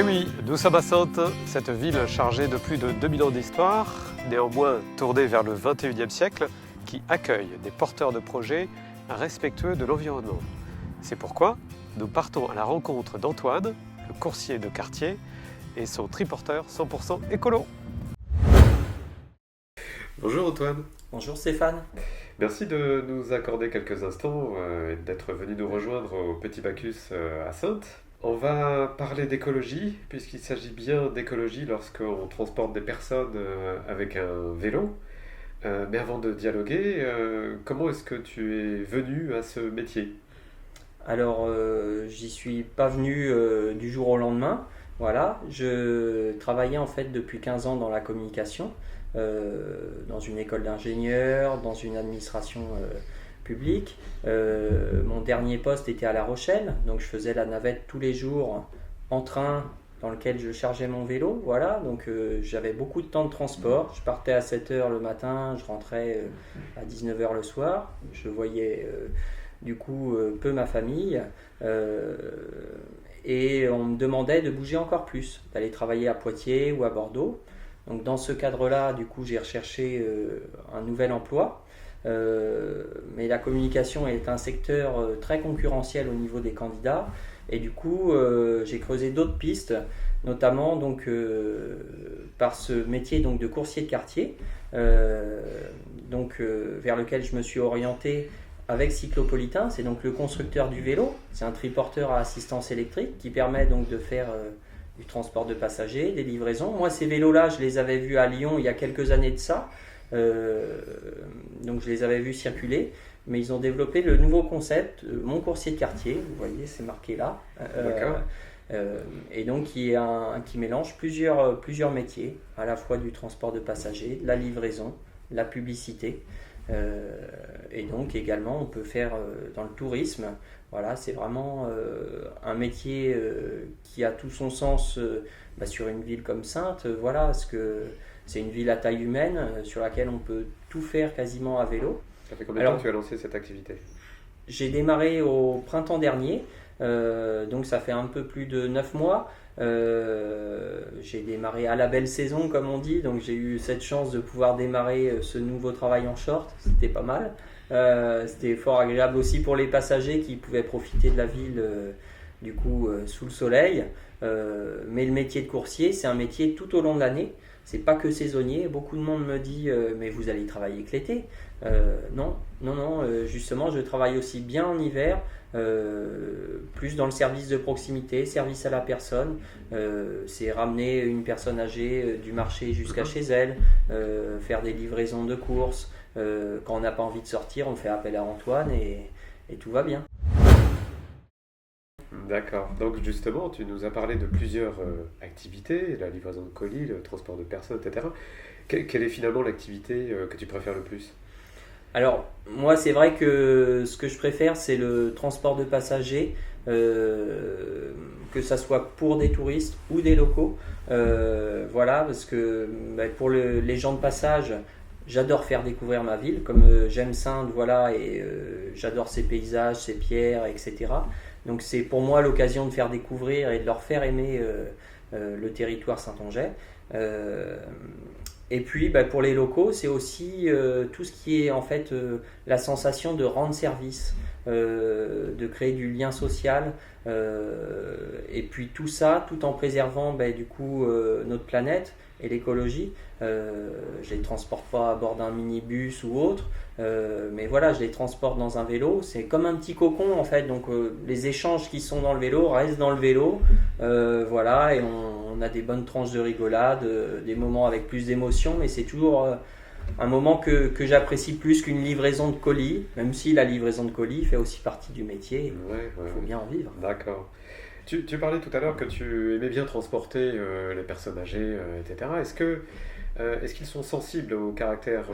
Et oui, nous sommes à Saintes, cette ville chargée de plus de 2000 ans d'histoire, néanmoins tournée vers le 21e siècle, qui accueille des porteurs de projets respectueux de l'environnement. C'est pourquoi nous partons à la rencontre d'Antoine, le coursier de quartier, et son triporteur 100% écolo. Bonjour Antoine. Bonjour Stéphane. Merci de nous accorder quelques instants et d'être venu nous rejoindre au Petit Bacchus à Saintes. On va parler d'écologie, puisqu'il s'agit bien d'écologie lorsqu'on transporte des personnes avec un vélo. Mais avant de dialoguer, comment est-ce que tu es venu à ce métier ? Alors, j'y suis pas venu du jour au lendemain. Voilà, je travaillais en fait depuis 15 ans dans la communication, dans une école d'ingénieur, dans une administration publique. Mon dernier poste était à La Rochelle, donc je faisais la navette tous les jours en train dans lequel je chargeais mon vélo. Voilà, donc j'avais beaucoup de temps de transport. Je partais à 7h le matin, je rentrais à 19h le soir. Je voyais du coup peu ma famille. Et on me demandait de bouger encore plus, d'aller travailler à Poitiers ou à Bordeaux. Donc dans ce cadre-là, du coup, j'ai recherché un nouvel emploi. Mais la communication est un secteur très concurrentiel au niveau des candidats. Et du coup, j'ai creusé d'autres pistes, notamment donc, par ce métier donc, de coursier de quartier, vers lequel je me suis orienté avec Cyclopolitain. C'est donc le constructeur du vélo. C'est un triporteur à assistance électrique qui permet donc de faire du transport de passagers, des livraisons. Moi, ces vélos-là, je les avais vus à Lyon il y a quelques années de ça. Donc je les avais vus circuler, mais ils ont développé le nouveau concept, mon coursier de quartier, vous voyez, c'est marqué là. Et donc qui mélange plusieurs métiers, à la fois du transport de passagers, de la livraison, la publicité. Et donc également on peut faire dans le tourisme. Voilà, c'est vraiment un métier qui a tout son sens sur une ville comme Saintes. Voilà, parce que c'est une ville à taille humaine sur laquelle on peut tout faire quasiment à vélo. Ça fait combien de temps que tu as lancé cette activité ? J'ai démarré au printemps dernier, donc ça fait un peu plus de 9 mois. J'ai démarré à la belle saison comme on dit, donc j'ai eu cette chance de pouvoir démarrer ce nouveau travail en short, c'était pas mal. C'était fort agréable aussi pour les passagers qui pouvaient profiter de la ville sous le soleil. Mais le métier de coursier, c'est un métier tout au long de l'année. C'est pas que saisonnier. Beaucoup de monde me dit mais vous allez travailler que l'été. Non, justement, je travaille aussi bien en hiver, plus dans le service de proximité, service à la personne. C'est ramener une personne âgée du marché jusqu'à chez elle, faire des livraisons de courses. Quand on n'a pas envie de sortir, on fait appel à Antoine et tout va bien. D'accord. Donc justement, tu nous as parlé de plusieurs activités, la livraison de colis, le transport de personnes, etc. Quelle est finalement l'activité que tu préfères le plus ? Alors, moi, c'est vrai que ce que je préfère, c'est le transport de passagers, que ça soit pour des touristes ou des locaux. Voilà, parce que pour les gens de passage, j'adore faire découvrir ma ville, comme j'aime Saintes, voilà, et j'adore ses paysages, ses pierres, etc. Donc c'est pour moi l'occasion de faire découvrir et de leur faire aimer le territoire saintongeais. Et puis pour les locaux, c'est aussi tout ce qui est en fait la sensation de rendre service, de créer du lien social, et puis tout ça tout en préservant notre planète et l'écologie. Je les transporte pas à bord d'un minibus ou autre, mais voilà, je les transporte dans un vélo. C'est comme un petit cocon en fait, donc les échanges qui sont dans le vélo restent dans le vélo, voilà, et on a des bonnes tranches de rigolade, des moments avec plus d'émotion, mais c'est toujours un moment que j'apprécie plus qu'une livraison de colis, même si la livraison de colis fait aussi partie du métier, il faut bien en vivre. D'accord. Tu parlais tout à l'heure que tu aimais bien transporter les personnes âgées, etc. Est-ce qu'ils sont sensibles au caractère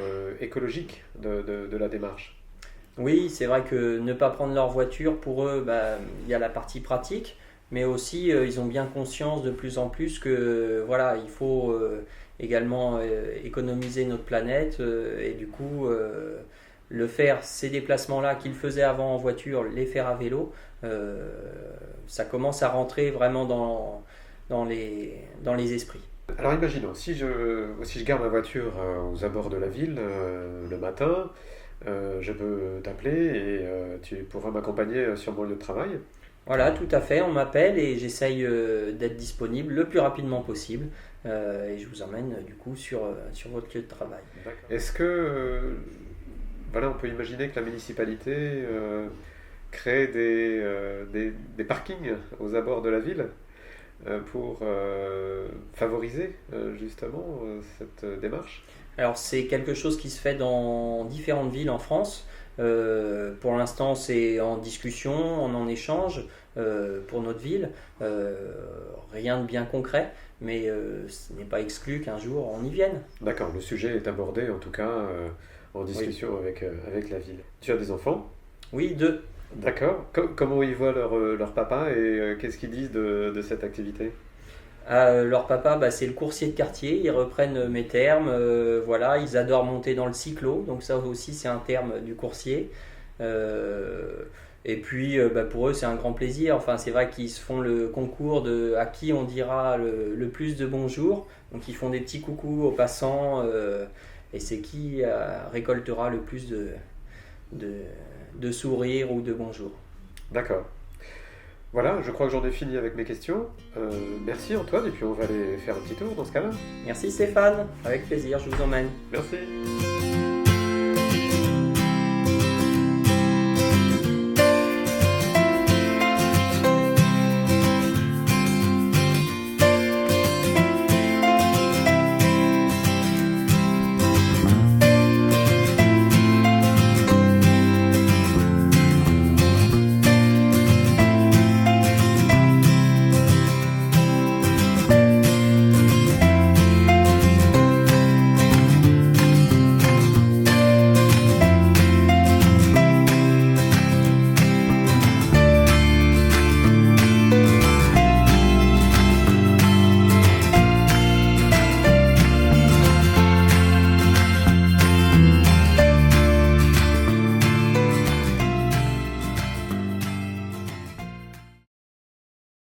écologique de la démarche ? Oui, c'est vrai que ne pas prendre leur voiture, pour eux, il y a la partie pratique, mais aussi ils ont bien conscience de plus en plus que voilà, il faut également économiser notre planète, et du coup le faire, ces déplacements-là qu'ils faisaient avant en voiture, les faire à vélo, ça commence à rentrer vraiment dans les esprits. Alors imaginons, si je garde ma voiture aux abords de la ville le matin, je peux t'appeler et tu pourras m'accompagner sur mon lieu de travail. Voilà, tout à fait, on m'appelle et j'essaye d'être disponible le plus rapidement possible et je vous emmène du coup sur votre lieu de travail. Est-ce que, voilà, on peut imaginer que la municipalité crée des parkings aux abords de la ville pour favoriser justement cette démarche? Alors c'est quelque chose qui se fait dans différentes villes en France. Pour l'instant c'est en discussion, on en échange pour notre ville. Rien de bien concret, mais ce n'est pas exclu qu'un jour on y vienne. D'accord, le sujet est abordé en tout cas en discussion avec la ville. Tu as des enfants? Oui, 2. D'accord. Comment ils voient leur papa et qu'est-ce qu'ils disent de cette activité? Leur papa, c'est le coursier de quartier, ils reprennent mes termes, voilà, ils adorent monter dans le cyclo, donc ça aussi c'est un terme du coursier. Et puis pour eux c'est un grand plaisir, enfin c'est vrai qu'ils se font le concours de à qui on dira le plus de bonjour, donc ils font des petits coucous aux passants et c'est qui récoltera le plus de sourires ou de bonjour. D'accord. Voilà, je crois que j'en ai fini avec mes questions. Merci Antoine, et puis on va aller faire un petit tour dans ce cas-là. Merci Stéphane, avec plaisir, je vous emmène. Merci.